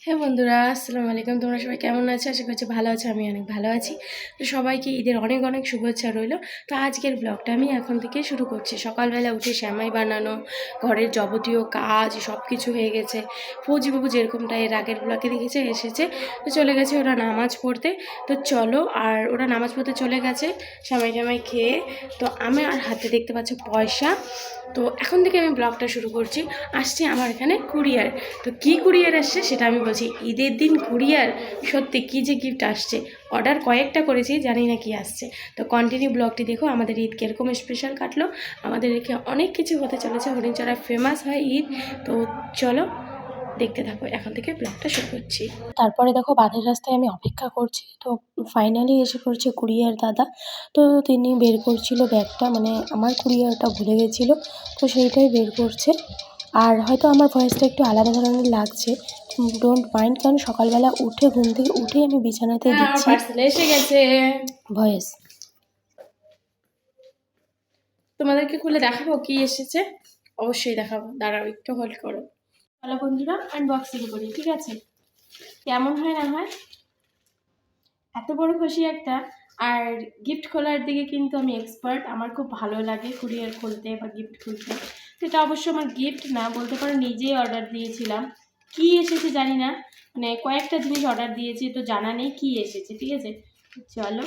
হ্যাঁ বন্ধুরা, আসসালামু আলাইকুম। তোমরা সবাই কেমন আছো? আশা করছি ভালো আছো। আমি অনেক ভালো আছি। তো সবাইকে ঈদের অনেক অনেক শুভেচ্ছা রইল। তো আজকের ব্লগটা আমি এখন থেকে শুরু করছি। সকালবেলা উঠে সেমাই বানানো, ঘরের যাবতীয় কাজ সব কিছু হয়ে গেছে। ফৌজিবাবু যেরকমটা এর আগের ব্লগে দেখেছে এসেছে, তো চলে গেছে ওরা নামাজ পড়তে। তো চলো, আর ওরা নামাজ পড়তে চলে গেছে সেমাই টেমাই খেয়ে। তো আমি আর হাতে দেখতে পাচ্ছ পয়সা। তো এখন থেকে আমি ব্লগটা শুরু করছি। আসছে আমার এখানে কুরিয়ার। তো কি কুরিয়ার আসছে সেটা আমি বলছি। ঈদের দিন কুরিয়ার, সত্যি কী যে গিফট আসছে। অর্ডার কয়েকটা করেছি, জানি না কি আসছে। তো কন্টিনিউ ব্লগটি দেখো, আমাদের ঈদ কীরকম স্পেশাল কাটলো। আমাদের এখানে অনেক কিছু হতে চলেছে। হরিণচড়ায় ফেমাস হয় ঈদ। তো চলো দেখতে থাকো, এখন থেকে ব্লগটা শুরু করছি। তারপরে দেখো বাঁধের রাস্তায় আমি অপেক্ষা করছি। তো ফাইনালি এসে পড়ছে কুরিয়ার দাদা। তো তিনি বের করছিল ব্যাগটা, মানে আমার কুরিয়ারটা ভুলে গেছিলো, তো সেইটাই বের করছে। আর হয়তো আমার ভয়েসটা একটু আলাদা ধরনের লাগছে, ডোন্ট মাইন্ড, কারণ সকালবেলা উঠে ঘুম থেকে উঠেই আমি বিছানাতে দিচ্ছি পার্সেল এসে গেছে ভয়েস। তোমাদেরকে খুলে দেখাবো কি এসেছে, অবশ্যই দেখাবো, দাঁড়াও একটু হোল্ড করো। ভালো বন্ধুরা, আনবক্সিং করি, ঠিক আছে? কেমন হয় না হয়, এত বড় খুশি একটা। আর গিফট খোলার দিকে কিন্তু আমি এক্সপার্ট, আমার খুব ভালো লাগে কুরিয়ার খুলতে বা গিফট খুলতে। তো এটা অবশ্য আমার গিফট না, বলতে পারো নিজেই অর্ডার দিয়েছিলাম। কি এসেছে জানি না, মানে কয়েকটা জিনিস অর্ডার দিয়েছি, তো জানা নেই কি এসেছে, ঠিক আছে? চলো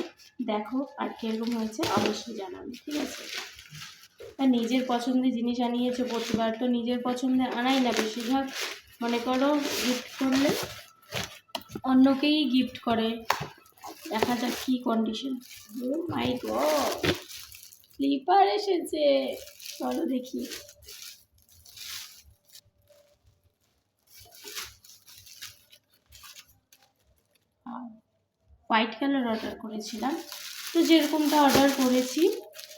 দেখো, আর কীরকম হয়েছে অবশ্যই জানাবে, ঠিক আছে? আর নিজের পছন্দের জিনিস আনিয়েছো, প্রতিবার তো নিজের পছন্দে আনাই না বেশিরভাগ। মনে করো গিফট করলে অন্যকেই গিফট করে। দেখা যাক কি কন্ডিশন। ও মাই গড, স্লিপার এসেছে, চলো দেখি। হোয়াইট কালার অর্ডার করেছিলাম, তো যেরকমটা অর্ডার করেছি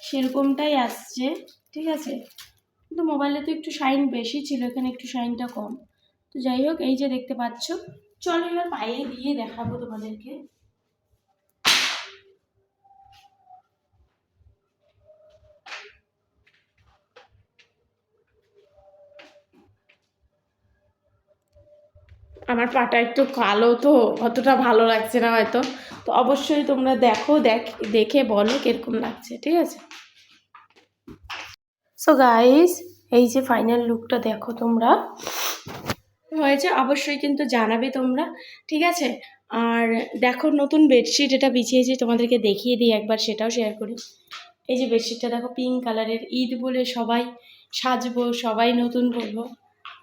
সেরকমটাই আসছে, ঠিক আছে? কিন্তু মোবাইলে তো একটু শাইন বেশি ছিল, এখানে একটু শাইনটা কম। তো যাই হোক, এই যে দেখতে পাচ্ছ, চলো এবার পায়ে দিয়ে দেখাবো তোমাদেরকে। আমার পাটা একটু কালো, তো অতটা ভালো লাগছে না হয়তো। তো অবশ্যই তোমরা দেখো, দেখে বলো কীরকম লাগছে, ঠিক আছে? সো গাইস, এই যে ফাইনাল লুকটা দেখো তোমরা, হয়েছে অবশ্যই কিন্তু জানাবে তোমরা, ঠিক আছে? আর দেখো নতুন বেডশিট এটা বিছিয়েছি, তোমাদেরকে দেখিয়ে দিই একবার, সেটাও শেয়ার করি। এই যে বেডশিটটা দেখো, পিঙ্ক কালারের। ঈদ বলে সবাই সাজবো, সবাই নতুন পরবো,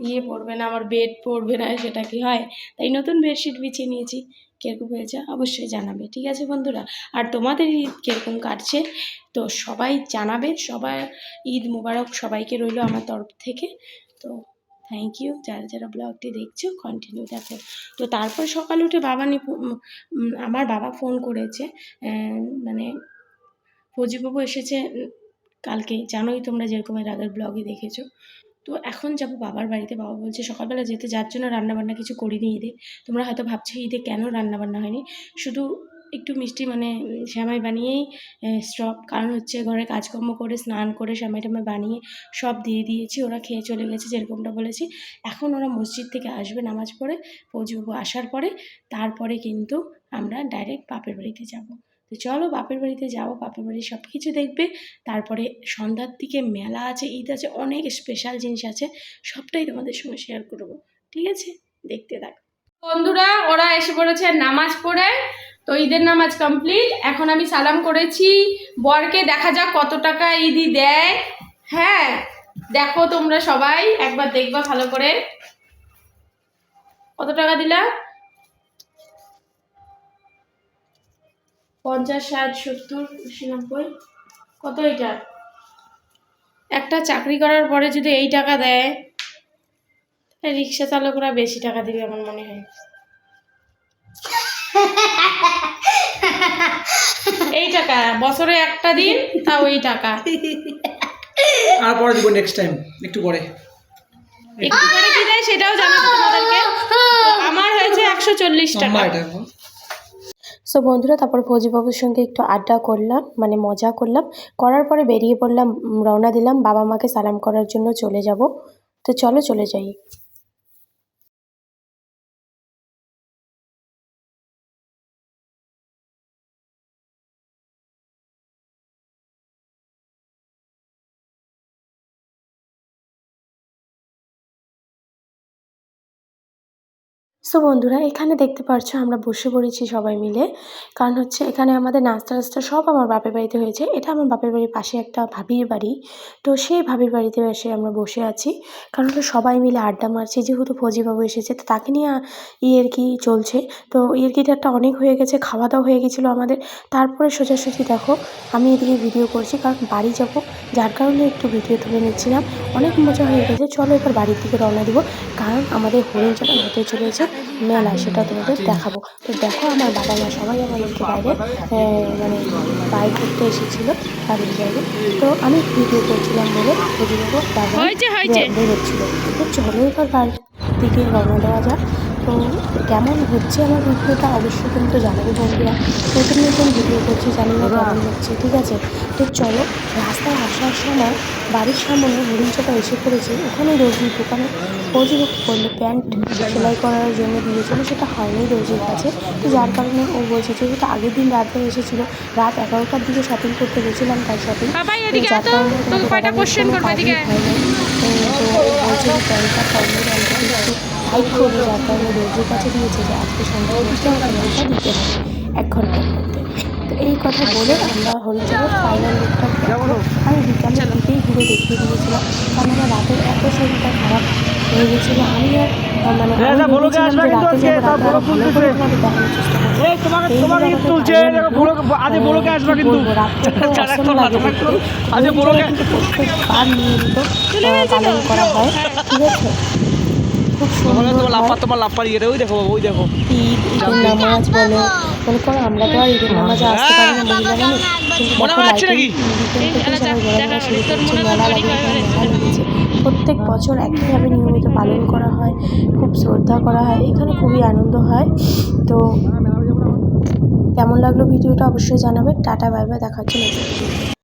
ইয়ে পরবে না, আমার বেড পরবে না, সেটা কি হয়? তাই নতুন বেডশিট বিছিয়ে নিয়েছি। কীরকম হয়েছে অবশ্যই জানাবে, ঠিক আছে বন্ধুরা? আর তোমাদের ঈদ কীরকম কাটছে তো সবাই জানাবে। সবাই ঈদ মুবারক সবাইকে রইল আমার তরফ থেকে। তো থ্যাংক ইউ, যারা যারা ব্লগটি দেখছো কন্টিনিউ দেখো। তো তারপর সকালে উঠে আমার বাবা ফোন করেছে, মানে ফৌজিবাবু এসেছে কালকে, জানোই তোমরা, যেরকম এর আগের ব্লগে দেখেছো। তো এখন যাবো বাবার বাড়িতে। বাবা বলছে সকালবেলা যেতে, যার জন্য রান্নাবান্না কিছু করিনি ঈদে। তোমরা হয়তো ভাবছো ঈদে কেন রান্নাবান্না হয়নি, শুধু একটু মিষ্টি মানে সেমাই বানিয়েই স্টপ। কারণ হচ্ছে ঘরে কাজকর্ম করে স্নান করে সেমাই টেমাই বানিয়ে সব দিয়ে দিয়েছি, ওরা খেয়ে চলে গেছে যেরকমটা বলেছি। এখন ওরা মসজিদ থেকে আসবে নামাজ পড়ে, ফৌজিবাবু আসার পরে তারপরে কিন্তু আমরা ডাইরেক্ট বাপের বাড়িতে যাব। তো চলো বাপের বাড়িতে যাবো, বাপের বাড়ির সব কিছু দেখবে। তারপরে সন্ধ্যার দিকে মেলা আছে, ঈদ আছে, অনেক স্পেশাল জিনিস আছে, সবটাই তোমাদের সঙ্গে শেয়ার করবো, ঠিক আছে? দেখতে থাকো বন্ধুরা। ওরা এসে পড়েছে নামাজ পড়ে। তো ঈদের নামাজ কমপ্লিট, এখন আমি সালাম করেছি বরকে। দেখা যাক কত টাকা ঈদি দেয়। হ্যাঁ দেখো তোমরা সবাই একবার দেখবা ভালো করে, কত টাকা দিলা? 50, 60, 70, 80, 90, কত এটা? একটা চাকরি করার পরে যদি এই টাকা দেয়, রিক্সা চালকরা বেশি টাকা দিবে আমার মনে হয়। এই টাকা বছরে একটা দিন, তাও এই টাকা। আর পরে দিব, নেক্সট টাইম, একটু পরে। একটু পরে কি দেয় সেটাও জানাবো তোমাদেরকে। আমার হয়েছে 140 টাকা। সো বন্ধুরা, তারপর ফৌজিবাবুর সঙ্গে একটু আড্ডা করলাম, মানে মজা করলাম। করার পরে বেরিয়ে পড়লাম, রওনা দিলাম বাবা মাকে সালাম করার জন্য চলে যাব। তো চলো চলে যাই। সো বন্ধুরা, এখানে দেখতে পাচ্ছ আমরা বসে পড়েছি সবাই মিলে। কারণ হচ্ছে এখানে আমাদের নাস্তা টাস্তা সব আমার বাপের বাড়িতে হয়েছে। এটা আমার বাপের বাড়ির পাশে একটা ভাবির বাড়ি। তো সেই ভাবির বাড়িতে এসে আমরা বসে আছি। কারণ হলো সবাই মিলে আড্ডা মারছি, যেহেতু ফৌজিবাবু এসেছে তো তাকে নিয়ে ইয়ার্কি চলছে। তো ইয়ার্কিটা অনেক হয়ে গেছে, খাওয়া দাওয়া হয়ে গেছিলো আমাদের। তারপরে সোজাসুজি দেখো আমি এদিকে ভিডিও করছি, কারণ বাড়ি যাব, যার কারণে একটু ভিডিও তুলে নিচ্ছিলাম। অনেক মজা হয়ে গেছে। চলো এবার বাড়ির দিকে রওনা দিব, কারণ আমাদের হরিণচাটা হতে চলেছে মেলা, সেটা তোমাদের দেখাবো। তো দেখো আমার বাবা মা সবাই আমাদেরকে বাইরে মানে বাইক করতে এসেছিলো বাড়ির বাইরে। তো আমি ভিডিও করছিলাম বলে ফৌজিবাবু বাবা বেরোচ্ছিলো। তো চলো এবার বাড়ির দিকে রওনা দেওয়া যাক। তো কেমন হচ্ছে আমার ভিডিওটা অবশ্যই কিন্তু জানাবে বন্ধুরা। নতুন নতুন ভিডিও করছি, জানি না কেমন হচ্ছে, ঠিক আছে। তো চলো, রাস্তায় আসার সময় বাড়ির সামনে হরিণচাটা এসে পড়েছে। ওখানে দর্জির দোকানে ফৌজিবাবু করলো প্যান্ট সেলাই করার জন্য দিয়েছিল, সেটা হয়নি দর্জির কাছে। তো যার কারণে ও বলছে, যেহেতু আগের দিন রাতে এসেছিলো, রাত 11টার দিকে শপিং করতে গেছিলাম, তাই শপিং, যার কারণে কোনো কাজই হয়নি। তো ও বলছে যে প্যান্টটা ফর্মাল প্যান্টটা একটু টাইট করবে, যার কারণে দর্জির কাছে দিয়েছে যে আজকে সন্ধ্যার মধ্যে প্যান্টটা দিতে হবে 1 ঘন্টার মধ্যে। তো এই কথা বলে আমরা হরিণচাঁদের ফাইনাল লুকটা দেখো। আমি বিকালের দিকেই ঘুরে দেখিয়ে দিয়েছিলাম, কারণ আমার রাতের এত শরীরটা খারাপ হয়ে গেছিলো। আমি আর মানে আমি ভেবেছিলাম যে রাতে যাবো, রাতে আরো ভালো করে তোমাদের দেখানোর চেষ্টা করবো। এই বলবো, রাতটা তো অসম লাগে দেখতে। হরিণচাঁদে কিন্তু প্রত্যেকবার নিয়মিত পালন করা হয়, ঠিক আছে। খুব সুন্দর হয়। ঈদ, ঈদের নামাজ বলো, মনে করো আমরা তো আর ঈদের নামাজে আসতে পারি না মহিলা মানুষ, কিন্তু দেখো লাইটিং বিকেল থেকে সবাই ঘোরাঘোরা শুরু করছে, মেলা লাগে, মেলা লেগেছে। প্রত্যেক বছর একইভাবে নিয়মিত পালন করা হয়, খুব শ্রদ্ধা করা হয়, এখানে খুবই আনন্দ হয়। তো কেমন লাগলো ভিডিওটা অবশ্যই জানাবে। টাটা, বাই বাই, দেখা হচ্ছে নেক্সট ভিডিও।